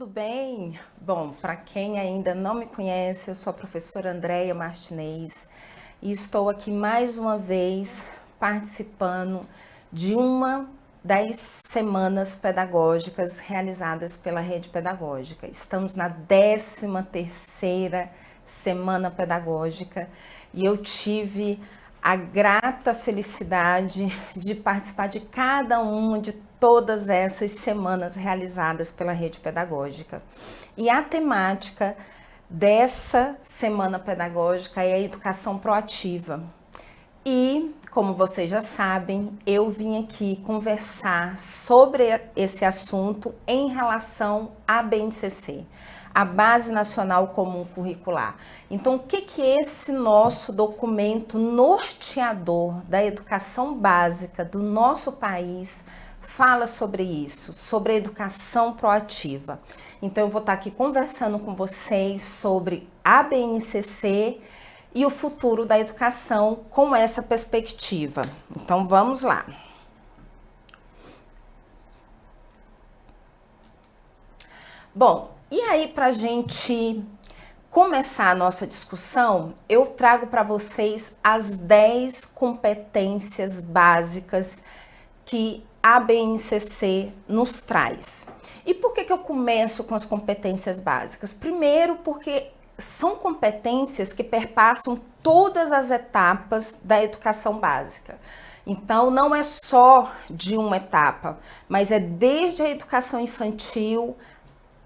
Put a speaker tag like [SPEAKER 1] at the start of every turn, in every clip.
[SPEAKER 1] bem? Bom, para quem ainda não me conhece, eu sou a professora Andréia Martinez e estou aqui mais uma vez participando de uma das semanas pedagógicas realizadas pela Rede Pedagógica. Estamos na 13ª semana pedagógica e eu tive a grata felicidade de participar de cada uma de todas essas semanas realizadas pela Rede Pedagógica. E a temática dessa semana pedagógica é a educação proativa. E, como vocês já sabem, eu vim aqui conversar sobre esse assunto em relação à BNCC, a Base Nacional Comum Curricular. Então, o que é esse nosso documento norteador da educação básica do nosso país fala sobre isso, sobre a educação proativa? Então, eu vou estar aqui conversando com vocês sobre a BNCC e o futuro da educação com essa perspectiva. Então, vamos lá. Bom, e aí, para a gente começar a nossa discussão, eu trago para vocês as 10 competências básicas que a BNCC nos traz. E por que eu começo com as competências básicas? Primeiro, porque são competências que perpassam todas as etapas da educação básica. Então, não é só de uma etapa, mas é desde a educação infantil,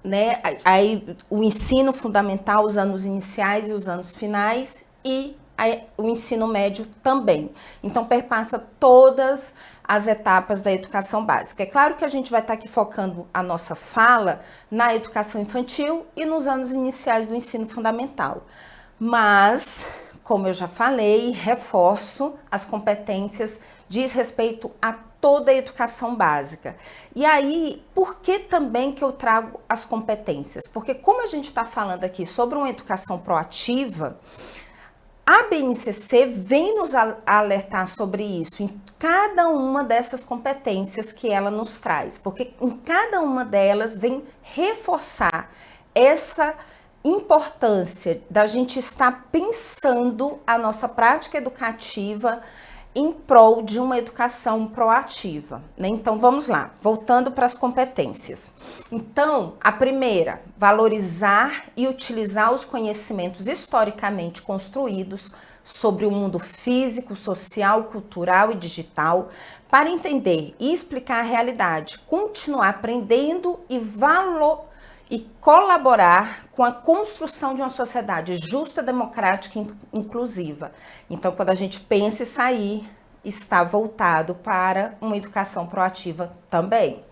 [SPEAKER 1] né, aí o ensino fundamental, os anos iniciais e os anos finais, e o ensino médio também. Então, perpassa todas as etapas da educação básica. É claro que a gente vai estar aqui focando a nossa fala na educação infantil e nos anos iniciais do ensino fundamental. Mas, como eu já falei, reforço, as competências diz respeito a toda a educação básica. E aí, por que também que eu trago as competências? Porque como a gente está falando aqui sobre uma educação proativa, a BNCC vem nos alertar sobre isso em cada uma dessas competências que ela nos traz, porque em cada uma delas vem reforçar essa importância da gente estar pensando a nossa prática educativa em prol de uma educação proativa, né? Então, vamos lá, voltando para as competências. Então, a primeira, valorizar e utilizar os conhecimentos historicamente construídos sobre o mundo físico, social, cultural e digital para entender e explicar a realidade, continuar aprendendo e colaborar com a construção de uma sociedade justa, democrática e inclusiva. Então, quando a gente pensa isso aí, está voltado para uma educação proativa também.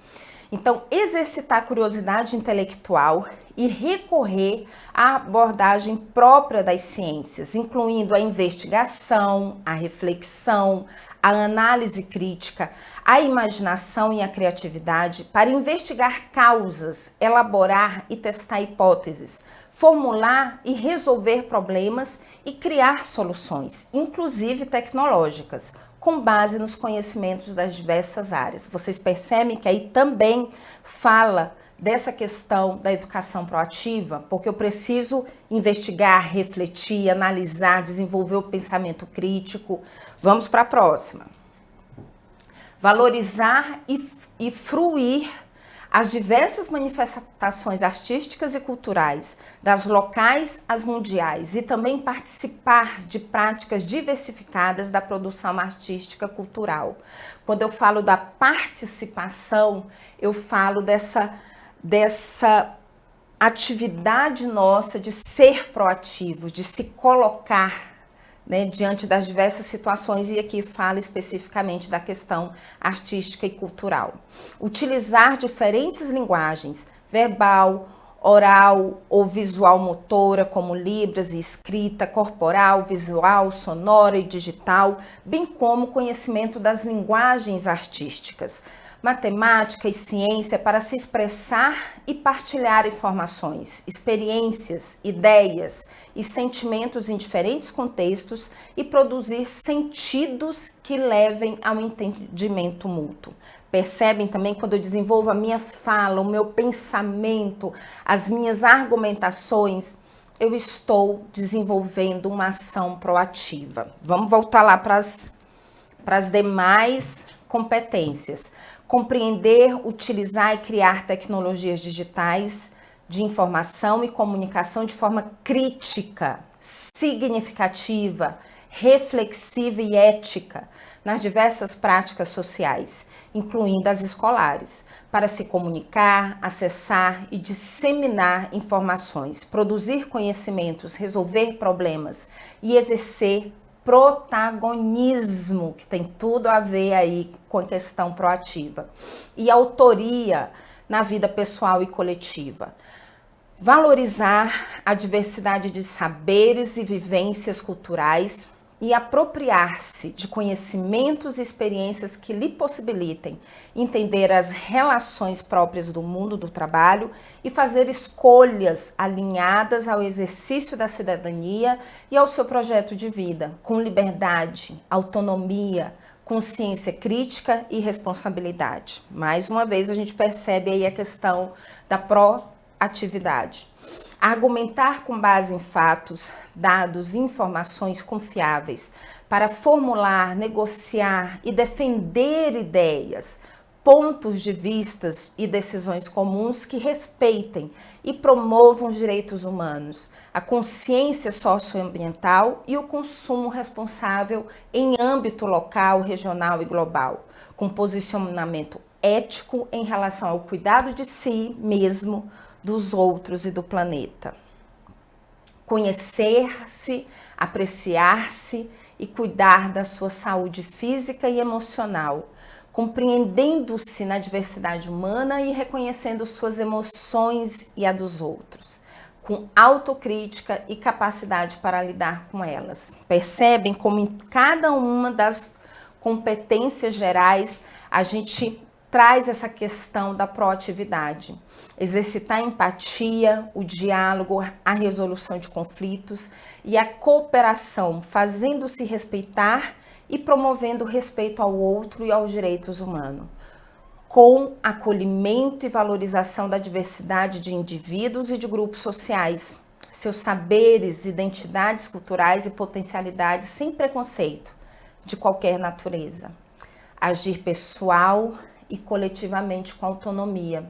[SPEAKER 1] Então, exercitar a curiosidade intelectual e recorrer à abordagem própria das ciências, incluindo a investigação, a reflexão, a análise crítica, a imaginação e a criatividade para investigar causas, elaborar e testar hipóteses, formular e resolver problemas e criar soluções, inclusive tecnológicas, com base nos conhecimentos das diversas áreas. Vocês percebem que aí também fala dessa questão da educação proativa, porque eu preciso investigar, refletir, analisar, desenvolver o pensamento crítico. Vamos para a próxima. Valorizar e fruir as diversas manifestações artísticas e culturais, das locais às mundiais, e também participar de práticas diversificadas da produção artística cultural. Quando eu falo da participação, eu falo dessa atividade nossa de ser proativos, de se colocar, né, diante das diversas situações, e aqui fala especificamente da questão artística e cultural. Utilizar diferentes linguagens, verbal, oral ou visual motora, como libras e escrita, corporal, visual, sonora e digital, bem como conhecimento das linguagens artísticas, Matemática e ciência para se expressar e partilhar informações, experiências, ideias e sentimentos em diferentes contextos e produzir sentidos que levem ao entendimento mútuo. Percebem também quando eu desenvolvo a minha fala, o meu pensamento, as minhas argumentações, eu estou desenvolvendo uma ação proativa. Vamos voltar lá para as demais competências. Compreender, utilizar e criar tecnologias digitais de informação e comunicação de forma crítica, significativa, reflexiva e ética nas diversas práticas sociais, incluindo as escolares, para se comunicar, acessar e disseminar informações, produzir conhecimentos, resolver problemas e exercer protagonismo, que tem tudo a ver aí com a questão proativa, e autoria na vida pessoal e coletiva. Valorizar a diversidade de saberes e vivências culturais e apropriar-se de conhecimentos e experiências que lhe possibilitem entender as relações próprias do mundo do trabalho e fazer escolhas alinhadas ao exercício da cidadania e ao seu projeto de vida, com liberdade, autonomia, consciência crítica e responsabilidade. Mais uma vez a gente percebe aí a questão da proatividade. Argumentar com base em fatos, dados e informações confiáveis para formular, negociar e defender ideias, pontos de vistas e decisões comuns que respeitem e promovam os direitos humanos, a consciência socioambiental e o consumo responsável em âmbito local, regional e global, com posicionamento ético em relação ao cuidado de si mesmo, dos outros e do planeta. Conhecer-se, apreciar-se e cuidar da sua saúde física e emocional, compreendendo-se na diversidade humana e reconhecendo suas emoções e a dos outros, com autocrítica e capacidade para lidar com elas. Percebem como em cada uma das competências gerais a gente traz essa questão da proatividade. Exercitar a empatia, o diálogo, a resolução de conflitos e a cooperação, fazendo-se respeitar e promovendo o respeito ao outro e aos direitos humanos, com acolhimento e valorização da diversidade de indivíduos e de grupos sociais, seus saberes, identidades culturais e potencialidades sem preconceito de qualquer natureza. Agir pessoal e coletivamente com autonomia,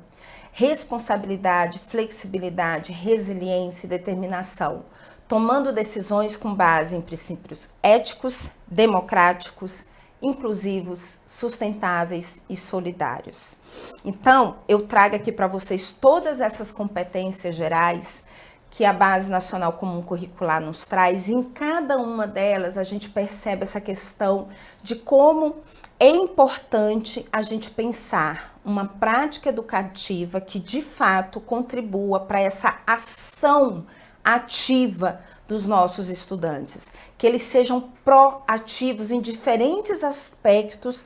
[SPEAKER 1] responsabilidade, flexibilidade, resiliência e determinação, tomando decisões com base em princípios éticos, democráticos, inclusivos, sustentáveis e solidários. Então, eu trago aqui para vocês todas essas competências gerais que a Base Nacional Comum Curricular nos traz, e em cada uma delas a gente percebe essa questão de como é importante a gente pensar uma prática educativa que de fato contribua para essa ação ativa dos nossos estudantes, que eles sejam proativos em diferentes aspectos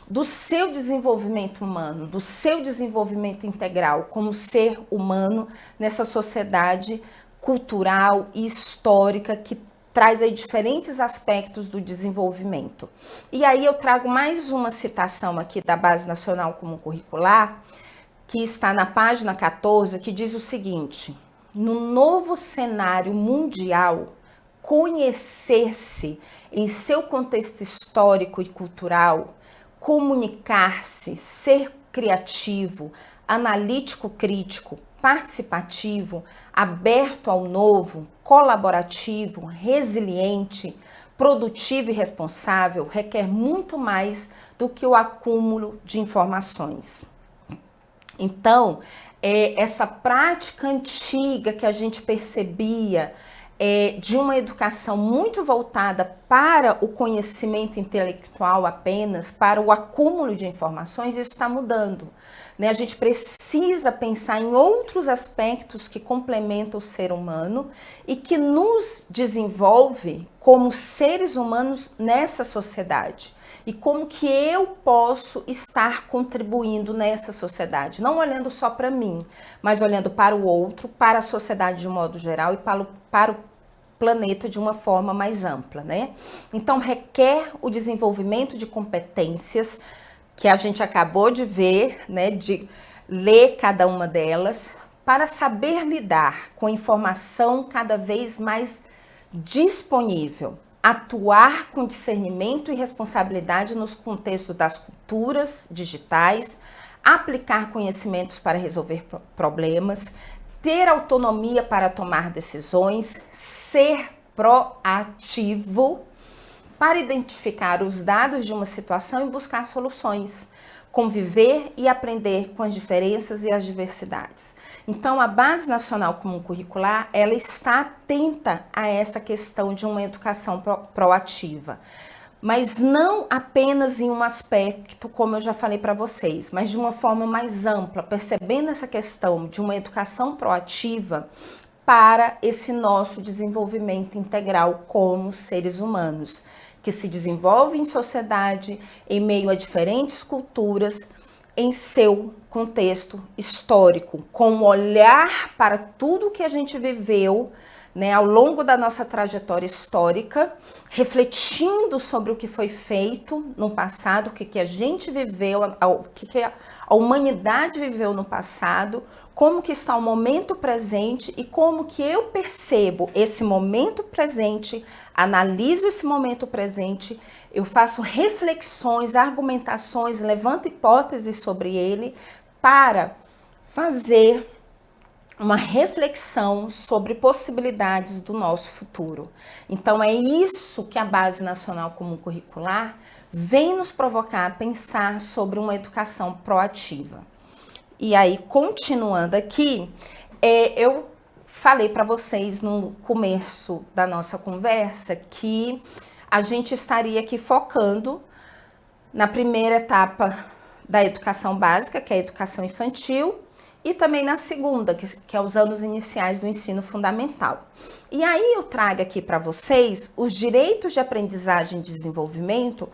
[SPEAKER 1] do seu desenvolvimento humano, do seu desenvolvimento integral como ser humano nessa sociedade cultural e histórica que traz aí diferentes aspectos do desenvolvimento. E aí eu trago mais uma citação aqui da Base Nacional Comum Curricular, que está na página 14, que diz o seguinte: no novo cenário mundial, conhecer-se em seu contexto histórico e cultural, comunicar-se, ser criativo, analítico crítico, participativo, aberto ao novo, colaborativo, resiliente, produtivo e responsável requer muito mais do que o acúmulo de informações. Então, essa prática antiga que a gente percebia de uma educação muito voltada para o conhecimento intelectual apenas, para o acúmulo de informações, isso está mudando. Né? A gente precisa pensar em outros aspectos que complementam o ser humano e que nos desenvolve como seres humanos nessa sociedade. e como que eu posso estar contribuindo nessa sociedade, não olhando só para mim, mas olhando para o outro, para a sociedade de um modo geral e para o planeta de uma forma mais ampla, né? Então requer o desenvolvimento de competências que a gente acabou de ver, né, de ler cada uma delas, para saber lidar com informação cada vez mais disponível, atuar com discernimento e responsabilidade nos contextos das culturas digitais, aplicar conhecimentos para resolver problemas, ter autonomia para tomar decisões, ser proativo para identificar os dados de uma situação e buscar soluções, conviver e aprender com as diferenças e as diversidades. Então, a Base Nacional Comum Curricular, ela está atenta a essa questão de uma educação proativa, mas não apenas em um aspecto, como eu já falei para vocês, mas de uma forma mais ampla, percebendo essa questão de uma educação proativa para esse nosso desenvolvimento integral como seres humanos, que se desenvolve em sociedade, em meio a diferentes culturas, em seu contexto histórico, com um olhar para tudo que a gente viveu, né, ao longo da nossa trajetória histórica, refletindo sobre o que foi feito no passado, o que a gente viveu, o que a humanidade viveu no passado, como que está o momento presente e como que eu percebo esse momento presente, analiso esse momento presente, eu faço reflexões, argumentações, levanto hipóteses sobre ele para fazer uma reflexão sobre possibilidades do nosso futuro. Então é isso que a Base Nacional Comum Curricular vem nos provocar a pensar sobre uma educação proativa. E aí, continuando aqui, eu falei para vocês no começo da nossa conversa que a gente estaria aqui focando na primeira etapa da educação básica, que é a educação infantil, e também na segunda, que é os anos iniciais do ensino fundamental. E aí eu trago aqui para vocês os direitos de aprendizagem e desenvolvimento,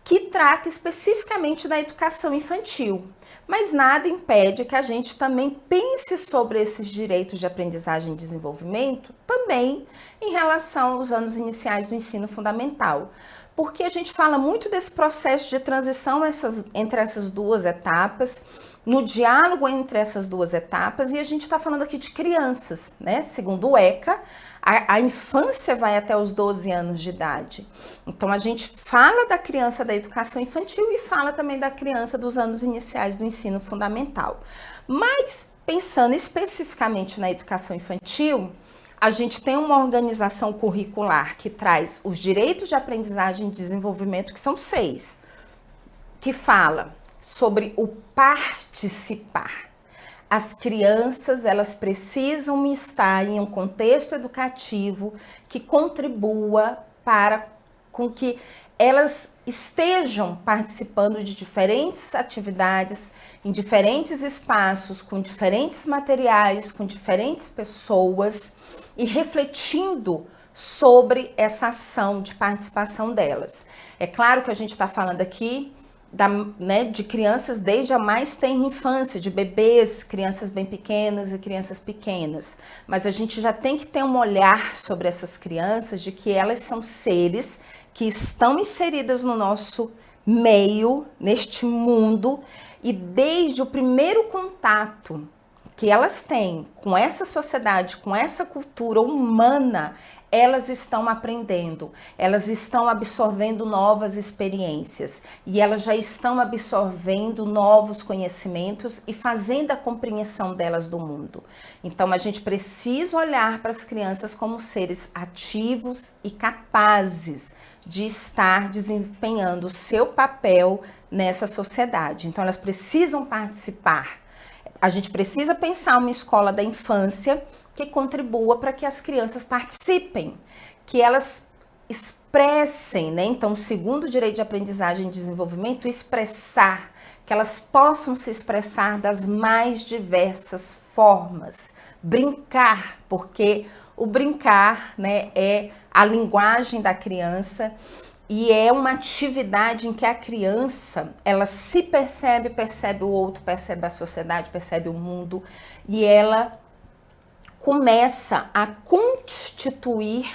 [SPEAKER 1] que trata especificamente da educação infantil. Mas nada impede que a gente também pense sobre esses direitos de aprendizagem e desenvolvimento também em relação aos anos iniciais do ensino fundamental. Porque a gente fala muito desse processo de transição entre essas duas etapas, no diálogo entre essas duas etapas, e a gente está falando aqui de crianças, né? Segundo o ECA, a infância vai até os 12 anos de idade. Então, a gente fala da criança da educação infantil e fala também da criança dos anos iniciais do ensino fundamental. Mas, pensando especificamente na educação infantil, a gente tem uma organização curricular que traz os direitos de aprendizagem e desenvolvimento, que são 6, que fala sobre o participar. As crianças, elas precisam estar em um contexto educativo que contribua para com que elas estejam participando de diferentes atividades, em diferentes espaços, com diferentes materiais, com diferentes pessoas e refletindo sobre essa ação de participação delas. É claro que a gente está falando aqui de crianças desde a mais tenra infância, de bebês, crianças bem pequenas e crianças pequenas. Mas a gente já tem que ter um olhar sobre essas crianças, de que elas são seres que estão inseridas no nosso meio, neste mundo, e desde o primeiro contato que elas têm com essa sociedade, com essa cultura humana, elas estão aprendendo, elas estão absorvendo novas experiências e elas já estão absorvendo novos conhecimentos e fazendo a compreensão delas do mundo. Então, a gente precisa olhar para as crianças como seres ativos e capazes de estar desempenhando o seu papel nessa sociedade. Então, elas precisam participar. A gente precisa pensar uma escola da infância que contribua para que as crianças participem, que elas expressem, né? Então, segundo o direito de aprendizagem e desenvolvimento, expressar, que elas possam se expressar das mais diversas formas. Brincar, porque o brincar, né, é a linguagem da criança. E é uma atividade em que a criança, ela se percebe, percebe o outro, percebe a sociedade, percebe o mundo, e ela começa a constituir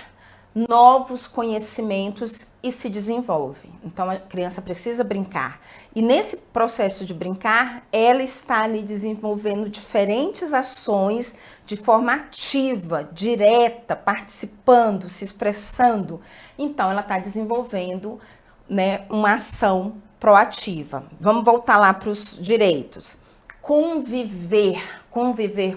[SPEAKER 1] novos conhecimentos e se desenvolve. Então a criança precisa brincar. E nesse processo de brincar, ela está ali desenvolvendo diferentes ações de forma ativa, direta, participando, se expressando. Então ela está desenvolvendo, né, uma ação proativa. Vamos voltar lá para os direitos. Conviver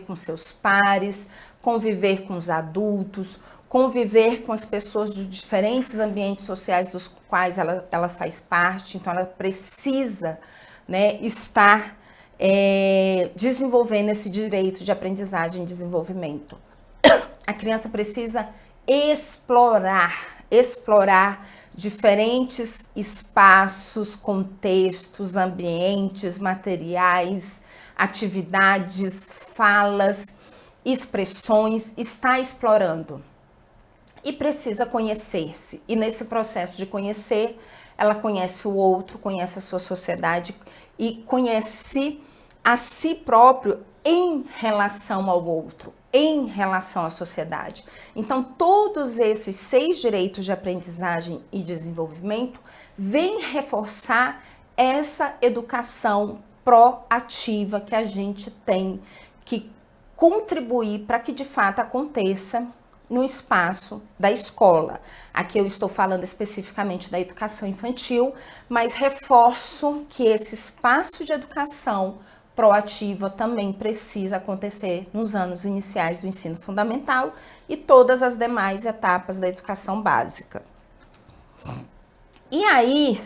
[SPEAKER 1] com seus pares, conviver com os adultos, conviver com as pessoas de diferentes ambientes sociais dos quais ela faz parte. Então, ela precisa, né, estar desenvolvendo esse direito de aprendizagem e desenvolvimento. A criança precisa explorar diferentes espaços, contextos, ambientes, materiais, atividades, falas, expressões, está explorando. E precisa conhecer-se. E nesse processo de conhecer, ela conhece o outro, conhece a sua sociedade e conhece a si próprio em relação ao outro, em relação à sociedade. Então, todos esses 6 direitos de aprendizagem e desenvolvimento vêm reforçar essa educação proativa que a gente tem que contribuir para que de fato aconteça no espaço da escola. Aqui eu estou falando especificamente da educação infantil, mas reforço que esse espaço de educação proativa também precisa acontecer nos anos iniciais do ensino fundamental e todas as demais etapas da educação básica. E aí,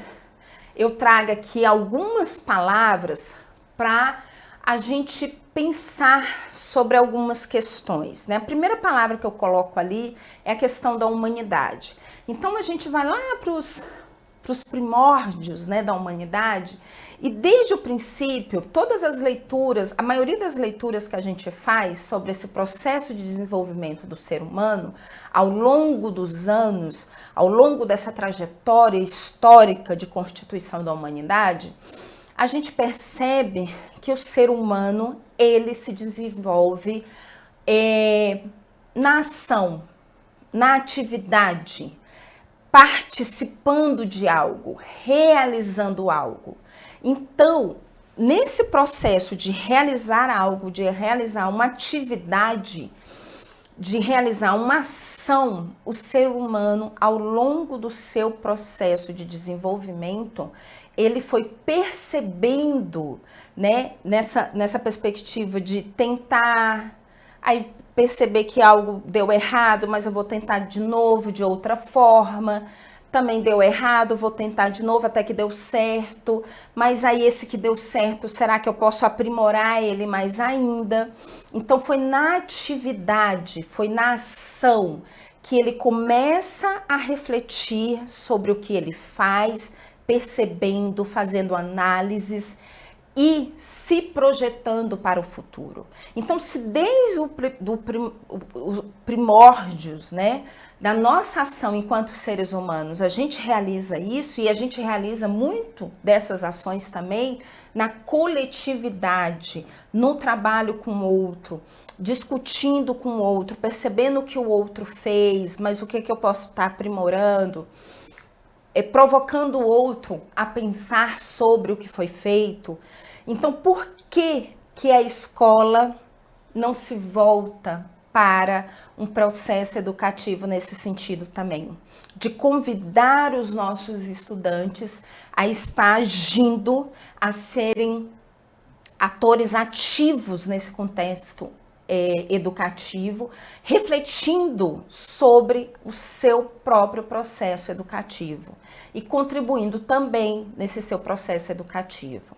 [SPEAKER 1] eu trago aqui algumas palavras para a gente pensar sobre algumas questões, né? A primeira palavra que eu coloco ali é a questão da humanidade. Então a gente vai lá para os primórdios, né, da humanidade, e desde o princípio, todas as leituras, a maioria das leituras que a gente faz sobre esse processo de desenvolvimento do ser humano, ao longo dos anos, ao longo dessa trajetória histórica de constituição da humanidade, a gente percebe que o ser humano, ele se desenvolve na ação, na atividade, participando de algo, realizando algo. Então, nesse processo de realizar algo, de realizar uma atividade, de realizar uma ação, o ser humano, ao longo do seu processo de desenvolvimento, ele foi percebendo, né, nessa perspectiva de tentar, aí perceber que algo deu errado, mas eu vou tentar de novo, de outra forma. Também deu errado, vou tentar de novo até que deu certo. Mas aí esse que deu certo, será que eu posso aprimorar ele mais ainda? Então foi na atividade, foi na ação que ele começa a refletir sobre o que ele faz, percebendo, fazendo análises e se projetando para o futuro. Então, se desde os primórdios, né, da nossa ação enquanto seres humanos, a gente realiza isso, e a gente realiza muito dessas ações também na coletividade, no trabalho com o outro, discutindo com o outro, percebendo o que o outro fez, mas o que eu posso estar aprimorando, provocando o outro a pensar sobre o que foi feito. Então, por que a escola não se volta para um processo educativo nesse sentido também? De convidar os nossos estudantes a estar agindo, a serem atores ativos nesse contexto educativo, refletindo sobre o seu próprio processo educativo e contribuindo também nesse seu processo educativo.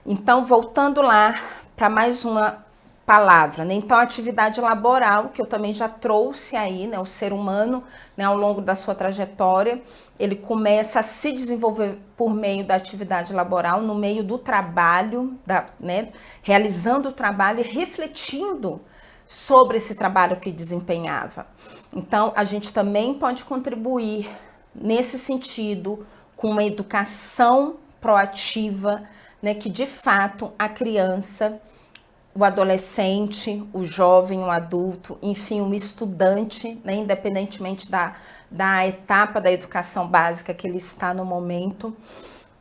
[SPEAKER 1] Então, voltando lá para mais uma palavra, né? Então, a atividade laboral, que eu também já trouxe aí, né? O ser humano, né, ao longo da sua trajetória, ele começa a se desenvolver por meio da atividade laboral, no meio do trabalho, né? Realizando o trabalho e refletindo sobre esse trabalho que desempenhava. Então, a gente também pode contribuir nesse sentido, com uma educação proativa, né, que de fato a criança, o adolescente, o jovem, o adulto, enfim, o estudante, né, independentemente da etapa da educação básica que ele está no momento,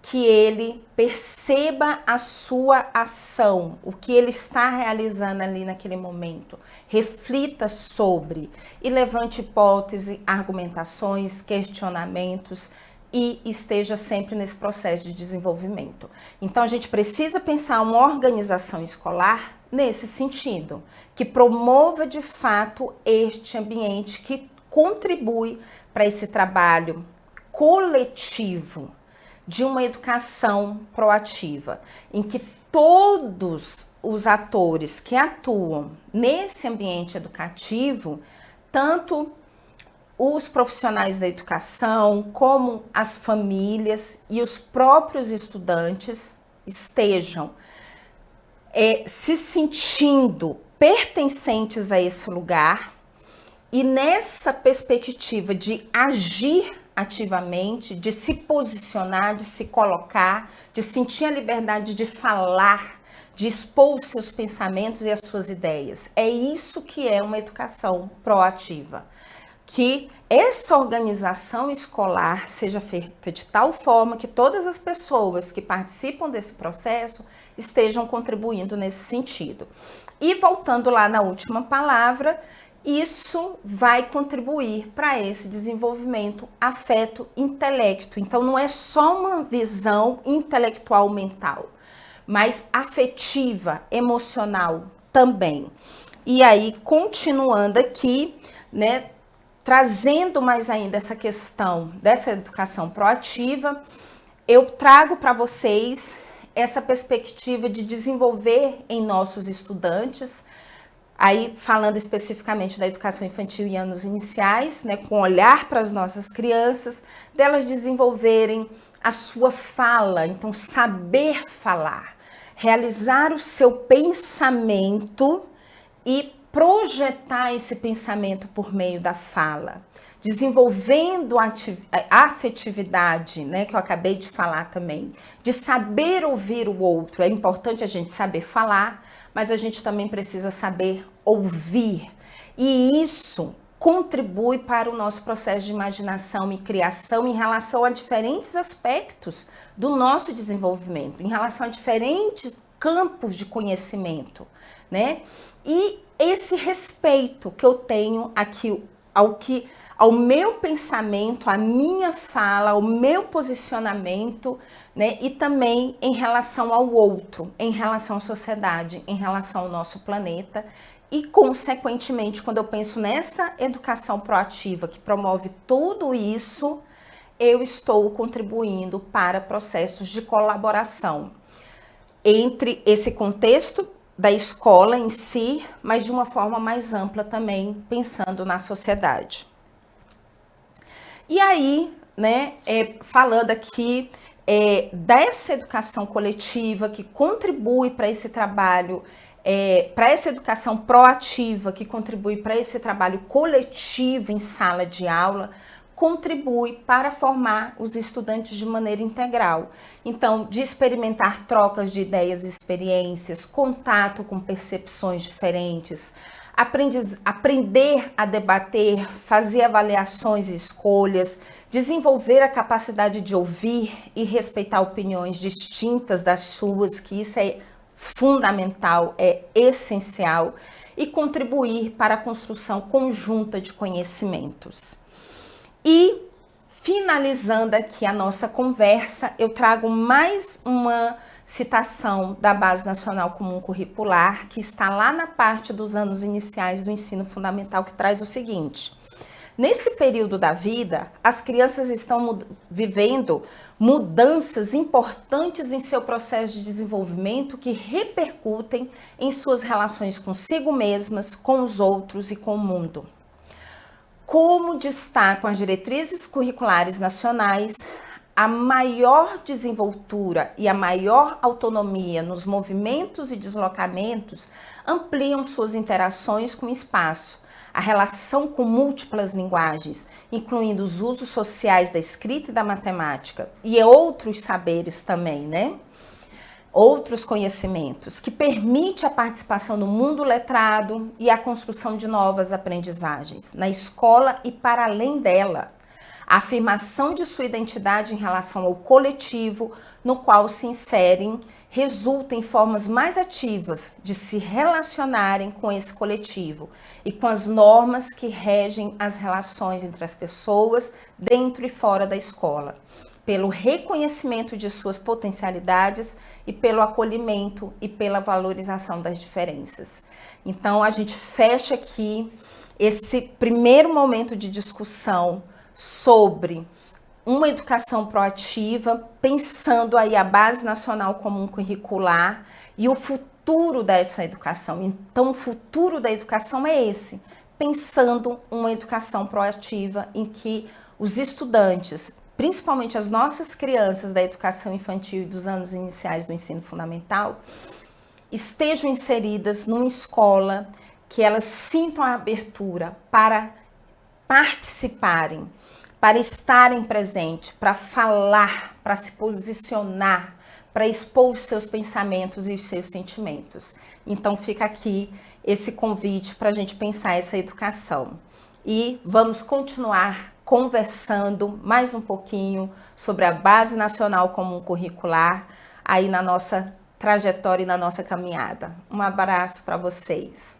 [SPEAKER 1] que ele perceba a sua ação, o que ele está realizando ali naquele momento, reflita sobre e levante hipóteses, argumentações, questionamentos e esteja sempre nesse processo de desenvolvimento. Então a gente precisa pensar uma organização escolar nesse sentido, que promova de fato este ambiente que contribui para esse trabalho coletivo de uma educação proativa, em que todos os atores que atuam nesse ambiente educativo, tanto os profissionais da educação, como as famílias e os próprios estudantes estejam se sentindo pertencentes a esse lugar e nessa perspectiva de agir ativamente, de se posicionar, de se colocar, de sentir a liberdade de falar, de expor os seus pensamentos e as suas ideias. É isso que é uma educação proativa. Que essa organização escolar seja feita de tal forma que todas as pessoas que participam desse processo estejam contribuindo nesse sentido. E voltando lá na última palavra, isso vai contribuir para esse desenvolvimento afeto-intelecto. Então, não é só uma visão intelectual mental, mas afetiva, emocional também. E aí, continuando aqui, né, trazendo mais ainda essa questão dessa educação proativa, eu trago para vocês essa perspectiva de desenvolver em nossos estudantes, aí falando especificamente da educação infantil e anos iniciais, né, com olhar para as nossas crianças, delas desenvolverem a sua fala, então saber falar, realizar o seu pensamento e projetar esse pensamento por meio da fala, desenvolvendo a afetividade, né, que eu acabei de falar também, de saber ouvir o outro. É importante a gente saber falar, mas a gente também precisa saber ouvir. E isso contribui para o nosso processo de imaginação e criação em relação a diferentes aspectos do nosso desenvolvimento, em relação a diferentes campos de conhecimento, né? E esse respeito que eu tenho aqui ao meu pensamento, à minha fala, ao meu posicionamento, né? E também em relação ao outro, em relação à sociedade, em relação ao nosso planeta. E, consequentemente, quando eu penso nessa educação proativa que promove tudo isso, eu estou contribuindo para processos de colaboração entre esse contexto da escola em si, mas de uma forma mais ampla também, pensando na sociedade. E aí, né, falando aqui dessa educação coletiva que contribui para esse trabalho, para essa educação proativa que contribui para esse trabalho coletivo em sala de aula, contribui para formar os estudantes de maneira integral. Então, de experimentar trocas de ideias e experiências, contato com percepções diferentes, aprender a debater, fazer avaliações e escolhas, desenvolver a capacidade de ouvir e respeitar opiniões distintas das suas, que isso é fundamental, é essencial, e contribuir para a construção conjunta de conhecimentos. E, finalizando aqui a nossa conversa, eu trago mais uma citação da Base Nacional Comum Curricular, que está lá na parte dos anos iniciais do ensino fundamental, que traz o seguinte: nesse período da vida, as crianças estão vivendo mudanças importantes em seu processo de desenvolvimento que repercutem em suas relações consigo mesmas, com os outros e com o mundo. Como destacam as diretrizes curriculares nacionais, a maior desenvoltura e a maior autonomia nos movimentos e deslocamentos ampliam suas interações com o espaço, a relação com múltiplas linguagens, incluindo os usos sociais da escrita e da matemática, e outros saberes também, né? Outros conhecimentos, que permite a participação no mundo letrado e a construção de novas aprendizagens, na escola e para além dela. A afirmação de sua identidade em relação ao coletivo no qual se inserem resulta em formas mais ativas de se relacionarem com esse coletivo e com as normas que regem as relações entre as pessoas dentro e fora da escola, pelo reconhecimento de suas potencialidades e pelo acolhimento e pela valorização das diferenças. Então, a gente fecha aqui esse primeiro momento de discussão sobre uma educação proativa, pensando aí a Base Nacional Comum Curricular e o futuro dessa educação. Então, o futuro da educação é esse, pensando uma educação proativa em que os estudantes, principalmente as nossas crianças da educação infantil e dos anos iniciais do ensino fundamental, estejam inseridas numa escola que elas sintam a abertura para participarem, para estarem presentes, para falar, para se posicionar, para expor os seus pensamentos e os seus sentimentos. Então fica aqui esse convite para a gente pensar essa educação. E vamos continuar conversando mais um pouquinho sobre a Base Nacional Comum Curricular aí na nossa trajetória e na nossa caminhada. Um abraço para vocês.